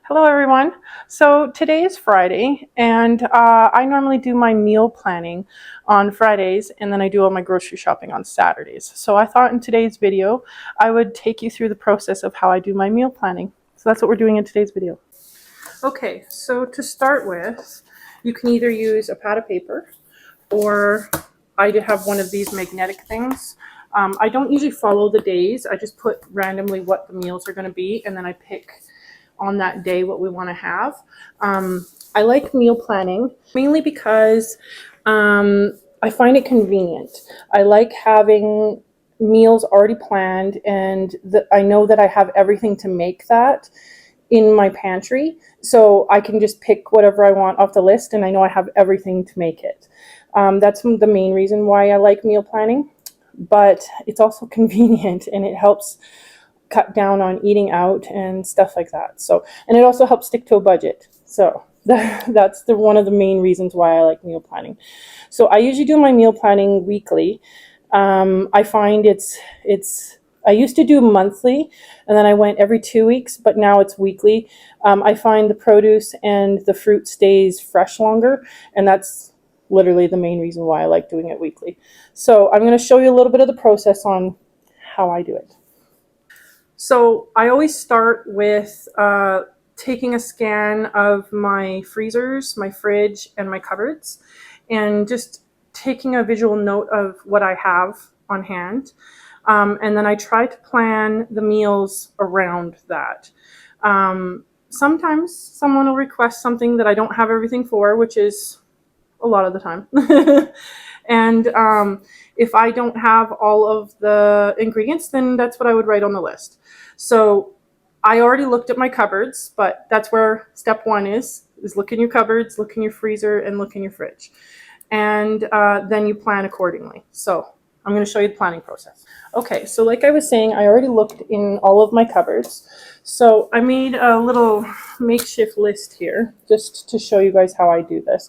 Hello everyone. So today is Friday and I normally do my meal planning on Fridays and then I do all my grocery shopping on Saturdays. So I thought in today's video I would take you through the process of how I do my meal planning. So that's what we're doing in today's video. Okay, so to start with, you can either use a pad of paper or I have one of these magnetic things. I don't usually follow the days. I just put randomly what the meals are going to be and then I pick on that day what we want to have. I like meal planning mainly because I find it convenient. I like having meals already planned and I know that I have everything to make that in my pantry, so I can just pick whatever I want off the list and I know I have everything to make it. That's the main reason why I like meal planning, but it's also convenient and it helps cut down on eating out and stuff like that. So, and it also helps stick to a budget. So that's one of the main reasons why I like meal planning. So I usually do my meal planning weekly. I find I used to do monthly and then I went every 2 weeks, but now it's weekly. I find the produce and the fruit stays fresh longer, and that's literally the main reason why I like doing it weekly. So I'm going to show you a little bit of the process on how I do it. So I always start with taking a scan of my freezers, my fridge, and my cupboards, and just taking a visual note of what I have on hand. And then I try to plan the meals around that. Sometimes someone will request something that I don't have everything for, which is a lot of the time. And if I don't have all of the ingredients, then that's what I would write on the list. So I already looked at my cupboards, but that's where step one is look in your cupboards, look in your freezer, and look in your fridge. And then you plan accordingly. So I'm going to show you the planning process. Okay, so like I was saying, I already looked in all of my cupboards. So I made a little makeshift list here just to show you guys how I do this.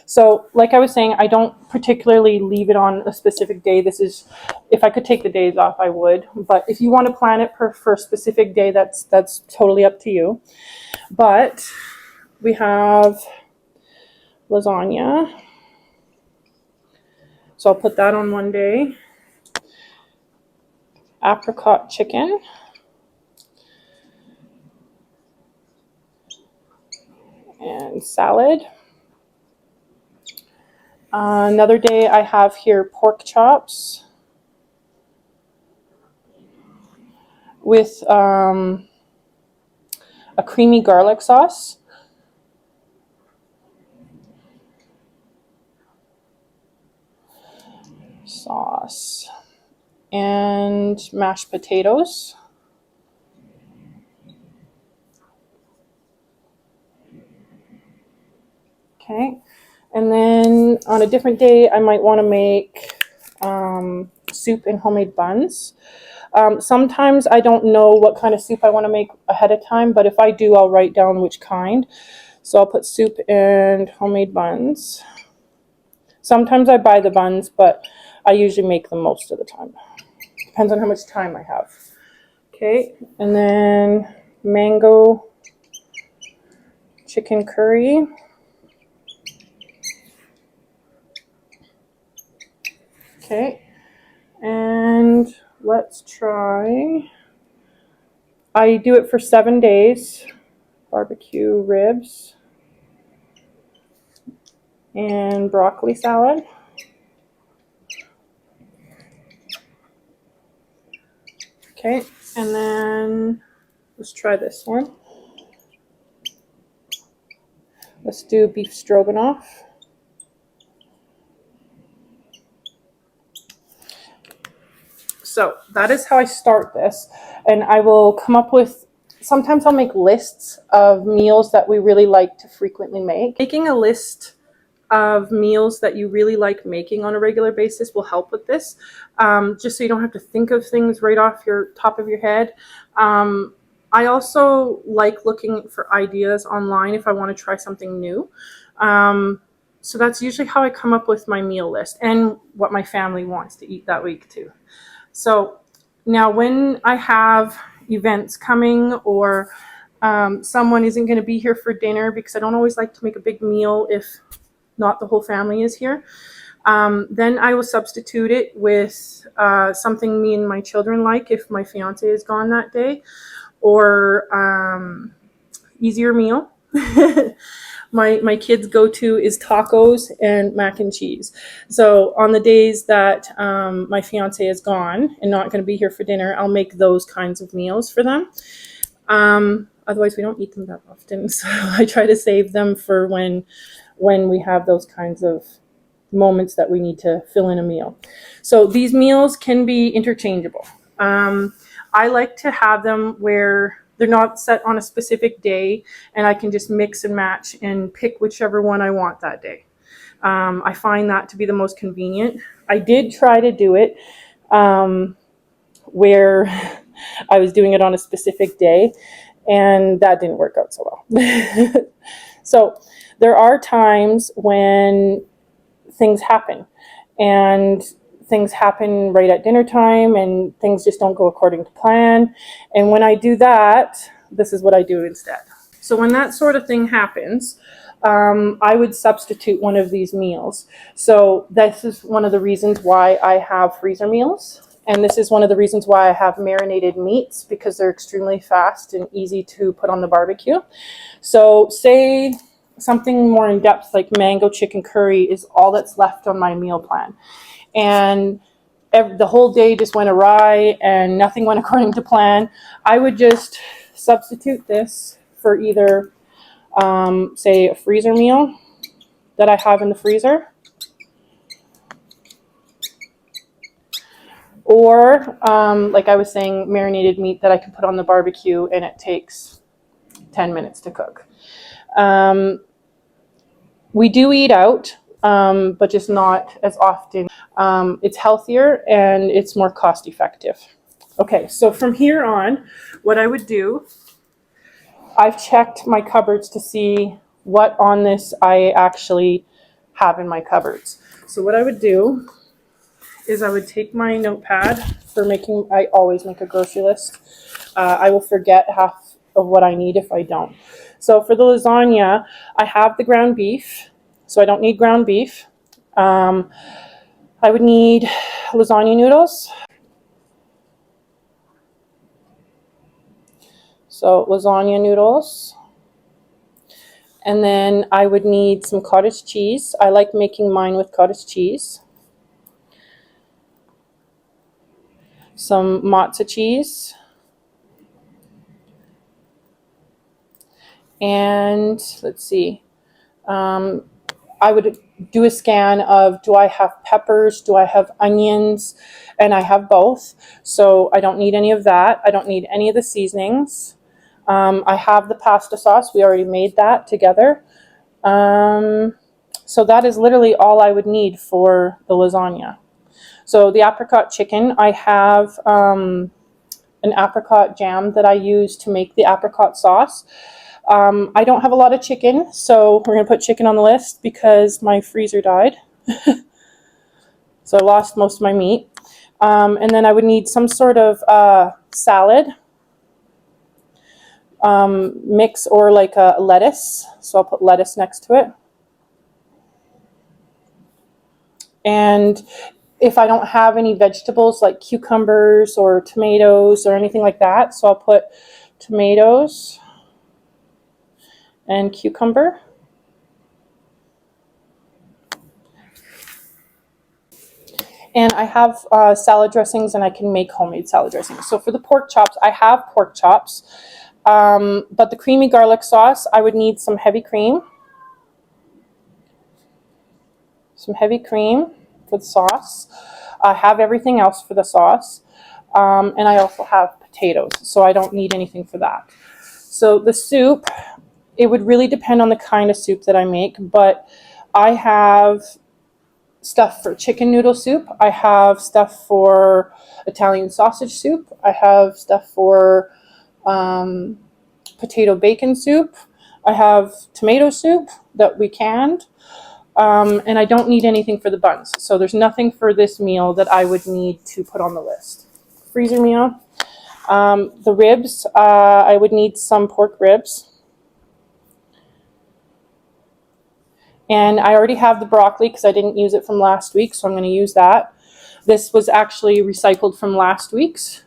So like I was saying, I don't particularly leave it on a specific day. This is, if I could take the days off, I would. But if you want to plan it for a specific day, that's totally up to you. But we have lasagna. So I'll put that on one day. Apricot chicken. And salad. Another day I have here pork chops with a creamy garlic sauce. And mashed potatoes. Okay, and then on a different day I might want to make soup and homemade buns. Sometimes I don't know what kind of soup I want to make ahead of time, but if I do, I'll write down which kind. So I'll put soup and homemade buns. Sometimes I buy the buns, but I usually make them most of the time. Depends on how much time I have. Okay, and then mango chicken curry. Okay, and let's try. I do it for 7 days. Barbecue ribs and broccoli salad. Okay, and then let's try this one. Let's do beef stroganoff. So that is how I start this, and I will come up with, sometimes I'll make lists of meals that we really like to frequently make. Making a list of meals that you really like making on a regular basis will help with this, just so you don't have to think of things right off your top of your head. I also like looking for ideas online if I want to try something new. So that's usually how I come up with my meal list and what my family wants to eat that week too. So now when I have events coming or someone isn't going to be here for dinner, because I don't always like to make a big meal if not the whole family is here. Then I will substitute it with something me and my children like if my fiance is gone that day, or easier meal. My kids' go-to is tacos and mac and cheese. So on the days that my fiance is gone and not going to be here for dinner, I'll make those kinds of meals for them. Otherwise, we don't eat them that often, so I try to save them for when we have those kinds of moments that we need to fill in a meal. So these meals can be interchangeable. I like to have them where they're not set on a specific day, and I can just mix and match and pick whichever one I want that day. I find that to be the most convenient. I did try to do it where I was doing it on a specific day, and that didn't work out so well. So there are times when things happen, and things happen right at dinner time, and things just don't go according to plan. And when I do that, this is what I do instead. So when that sort of thing happens, I would substitute one of these meals. So this is one of the reasons why I have freezer meals. And this is one of the reasons why I have marinated meats, because they're extremely fast and easy to put on the barbecue. So say something more in depth like mango chicken curry is all that's left on my meal plan, and the whole day just went awry and nothing went according to plan, I would just substitute this for either, say, a freezer meal that I have in the freezer, or like I was saying, marinated meat that I can put on the barbecue and it takes 10 minutes to cook. We do eat out, but just not as often. It's healthier and it's more cost effective. Okay, so from here on, what I would do, I've checked my cupboards to see what on this I actually have in my cupboards. So what I would do is I would take my notepad for making, I always make a grocery list. I will forget half of what I need if I don't. So for the lasagna, I have the ground beef, so I don't need ground beef. I would need lasagna noodles. So lasagna noodles. And then I would need some cottage cheese. I like making mine with cottage cheese. Some mozza cheese. And let's see. I would do a scan of, do I have peppers? Do I have onions? And I have both. So I don't need any of that. I don't need any of the seasonings. I have the pasta sauce. We already made that together. So that is literally all I would need for the lasagna. So the apricot chicken, I have an apricot jam that I use to make the apricot sauce. I don't have a lot of chicken, so we're going to put chicken on the list because my freezer died. So I lost most of my meat. And then I would need some sort of salad mix, or like a lettuce. So I'll put lettuce next to it. And if I don't have any vegetables like cucumbers or tomatoes or anything like that, so I'll put tomatoes and cucumber. And I have salad dressings, and I can make homemade salad dressings. So for the pork chops, I have pork chops, but the creamy garlic sauce, I would need some heavy cream. Some heavy cream for the sauce. I have everything else for the sauce. And I also have potatoes, so I don't need anything for that. So the soup, it would really depend on the kind of soup that I make, but I have stuff for chicken noodle soup. I have stuff for Italian sausage soup. I have stuff for potato bacon soup. I have tomato soup that we canned. And I don't need anything for the buns. So there's nothing for this meal that I would need to put on the list. Freezer meal. The ribs, I would need some pork ribs. And I already have the broccoli because I didn't use it from last week, so I'm going to use that. This was actually recycled from last week's.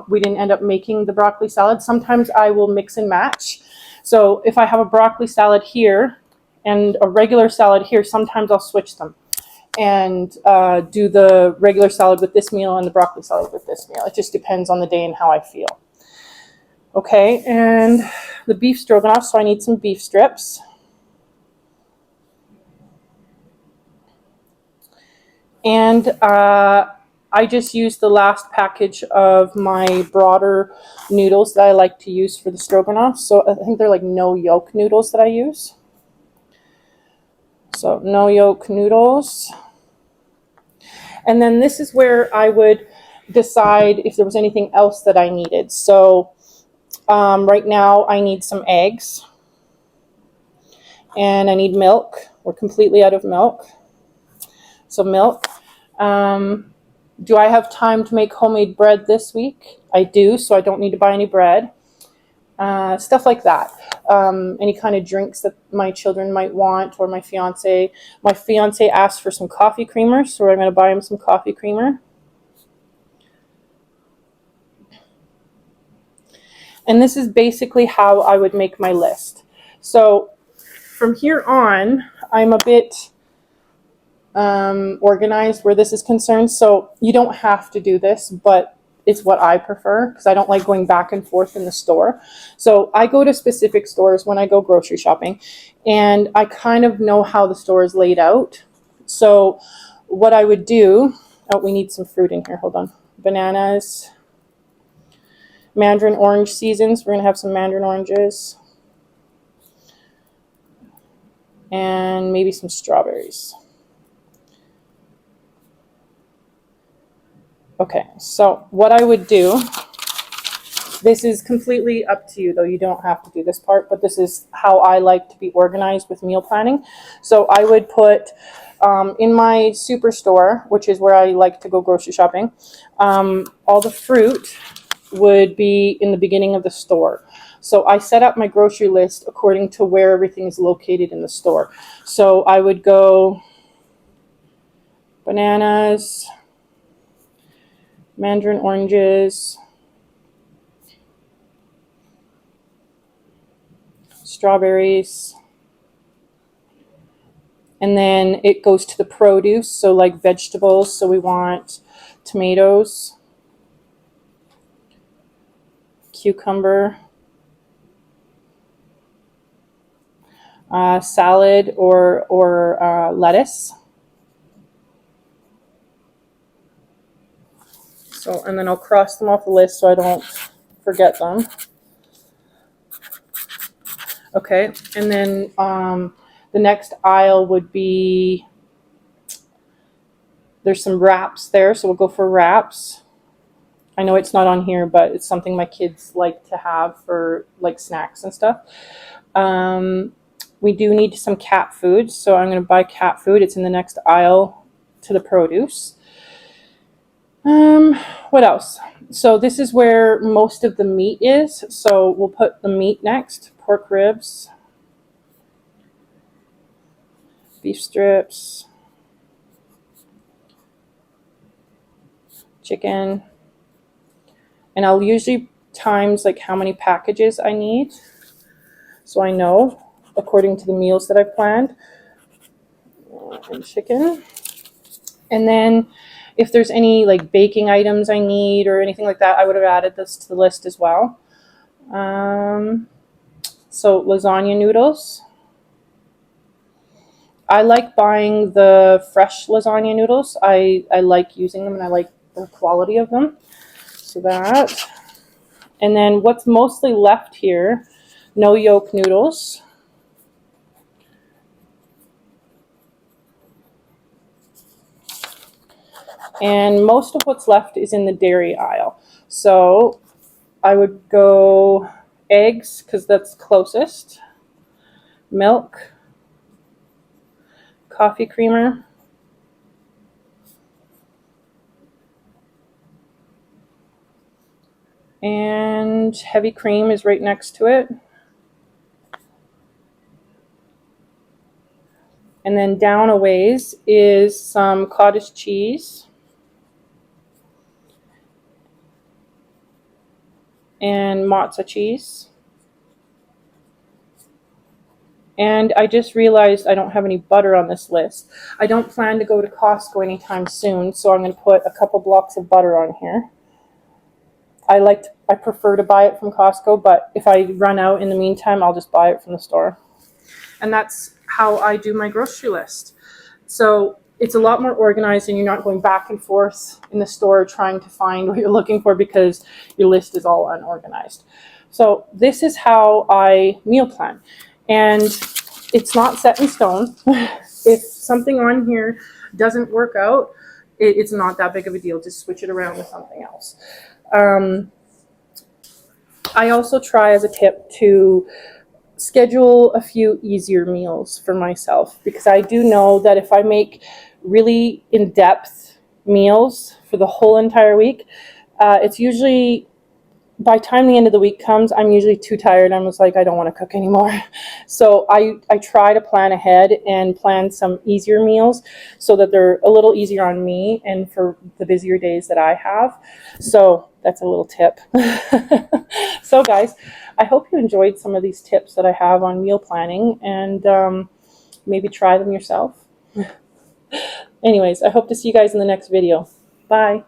We didn't end up making the broccoli salad. Sometimes I will mix and match. So if I have a broccoli salad here and a regular salad here, sometimes I'll switch them and do the regular salad with this meal and the broccoli salad with this meal. It just depends on the day and how I feel. Okay, and the beef stroganoff, so I need some beef strips. And I just used the last package of my broader noodles that I like to use for the stroganoff. So I think they're like no yolk noodles that I use. So no yolk noodles. And then this is where I would decide if there was anything else that I needed. So right now I need some eggs. And I need milk. We're completely out of milk. So milk. Do I have time to make homemade bread this week? I do, so I don't need to buy any bread. Stuff like that. Any kind of drinks that my children might want, or my fiance. My fiance asked for some coffee creamer, so I'm going to buy him some coffee creamer. And this is basically how I would make my list. So from here on, I'm a bit organized where this is concerned. So you don't have to do this, but it's what I prefer because I don't like going back and forth in the store. So I go to specific stores when I go grocery shopping, and I kind of know how the store is laid out. So what I would do, oh, we need some fruit in here. Hold on. Bananas, mandarin orange seasons. We're going to have some mandarin oranges. And maybe some strawberries. Okay, so what I would do, this is completely up to you, though you don't have to do this part, but this is how I like to be organized with meal planning. So I would put in my superstore, which is where I like to go grocery shopping, all the fruit would be in the beginning of the store. So I set up my grocery list according to where everything is located in the store. So I would go bananas, mandarin oranges, strawberries, and then it goes to the produce, so like vegetables. So we want tomatoes, cucumber, salad or lettuce. So, and then I'll cross them off the list so I don't forget them. Okay, and then the next aisle would be, there's some wraps there, so we'll go for wraps. I know it's not on here, but it's something my kids like to have for like snacks and stuff. We do need some cat food, so I'm going to buy cat food. It's in the next aisle to the produce. What else? So this is where most of the meat is, so we'll put the meat next. Pork ribs, beef strips, chicken, and I'll usually times like how many packages I need, so I know according to the meals that I've planned. And chicken, and then if there's any like baking items I need or anything like that, I would have added this to the list as well. So lasagna noodles. I like buying the fresh lasagna noodles. I like using them and I like the quality of them. So that. And then what's mostly left here, no yolk noodles. And most of what's left is in the dairy aisle. So I would go eggs because that's closest, milk, coffee creamer, and heavy cream is right next to it. And then down a ways is some cottage cheese and mozza cheese. And I just realized I don't have any butter on this list. I don't plan to go to Costco anytime soon, so I'm going to put a couple blocks of butter on here. I prefer to buy it from Costco, but if I run out in the meantime, I'll just buy it from the store. And that's how I do my grocery list. So it's a lot more organized and you're not going back and forth in the store trying to find what you're looking for because your list is all unorganized. So this is how I meal plan. And it's not set in stone. If something on here doesn't work out, it's not that big of a deal. Just switch it around with something else. I also try as a tip to schedule a few easier meals for myself, because I do know that if I make really in-depth meals for the whole entire week, it's usually, by the time the end of the week comes, I'm usually too tired. I'm just like, I don't want to cook anymore. So I try to plan ahead and plan some easier meals so that they're a little easier on me and for the busier days that I have. So that's a little tip. So guys, I hope you enjoyed some of these tips that I have on meal planning, and maybe try them yourself. Anyways, I hope to see you guys in the next video. Bye.